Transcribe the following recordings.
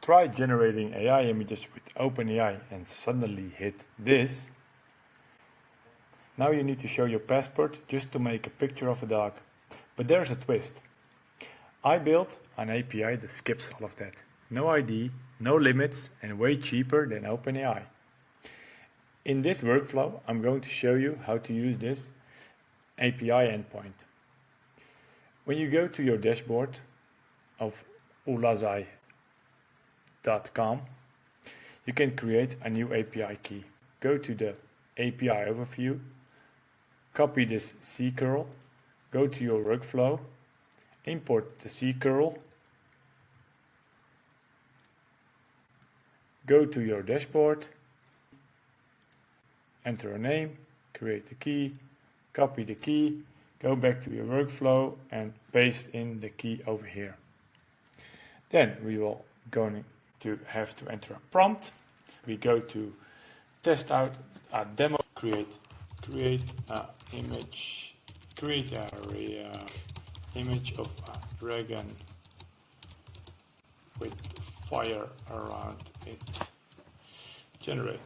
Try generating AI images with OpenAI and suddenly hit this. Now you need to show your passport just to make a picture of a dog. But there's a twist. I built an API that skips all of that. No ID, no limits, and way cheaper than OpenAI. In this workflow, I'm going to show you how to use this API endpoint. When you go to your dashboard of Ulazai API.com, you can create a new API key. Go to the API overview, copy this C curl, go to your workflow, import the C curl, go to your dashboard, enter a name, create the key, copy the key, go back to your workflow and paste in the key over here. Then we will going to have to enter a prompt. We go to test out a demo, create a image, create a image of a dragon with fire around it, generate.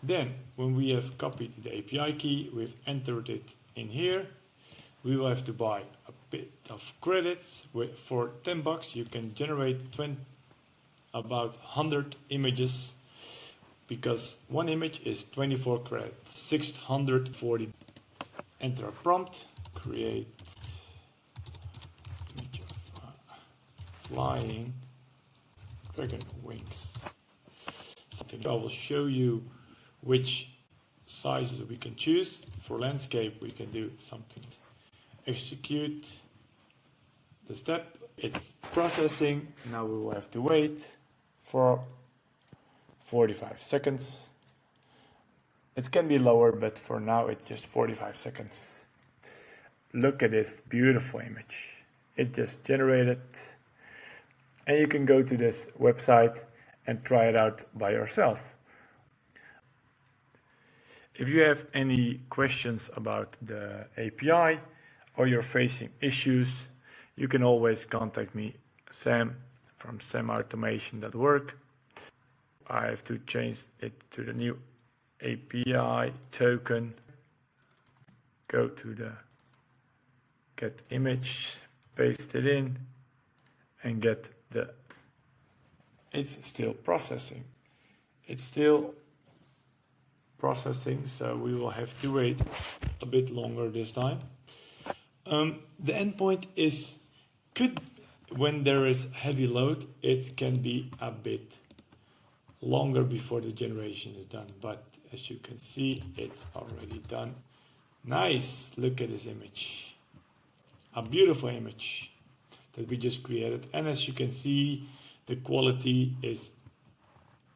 Then when we have copied the API key, we've entered it in here, we will have to buy a bit of credits. For $10 you can generate about 100 images, because one image is 24 credits, 640. Enter a prompt, create image of flying dragon wings. I will show you which sizes we can choose. For landscape we can do something. Execute the step, it's processing. Now we will have to wait for 45 seconds. It can be lower, but for now it's just 45 seconds. Look at this beautiful image. It just generated, and you can go to this website and try it out by yourself. If you have any questions about the API or you're facing issues, you can always contact me, Sam, from samautomation.org. I have to change it to the new API token. Go to the get image, paste it in, and get the. It's still processing. It's still processing, so we will have to wait a bit longer this time. The endpoint when there is heavy load, it can be a bit longer before the generation is done, but as you can see, it's already done. Nice, look at this image. A beautiful image that we just created, and as you can see, the quality is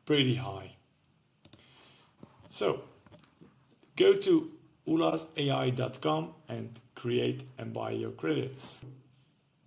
pretty high. So go to ulazai.com and create and buy your credits.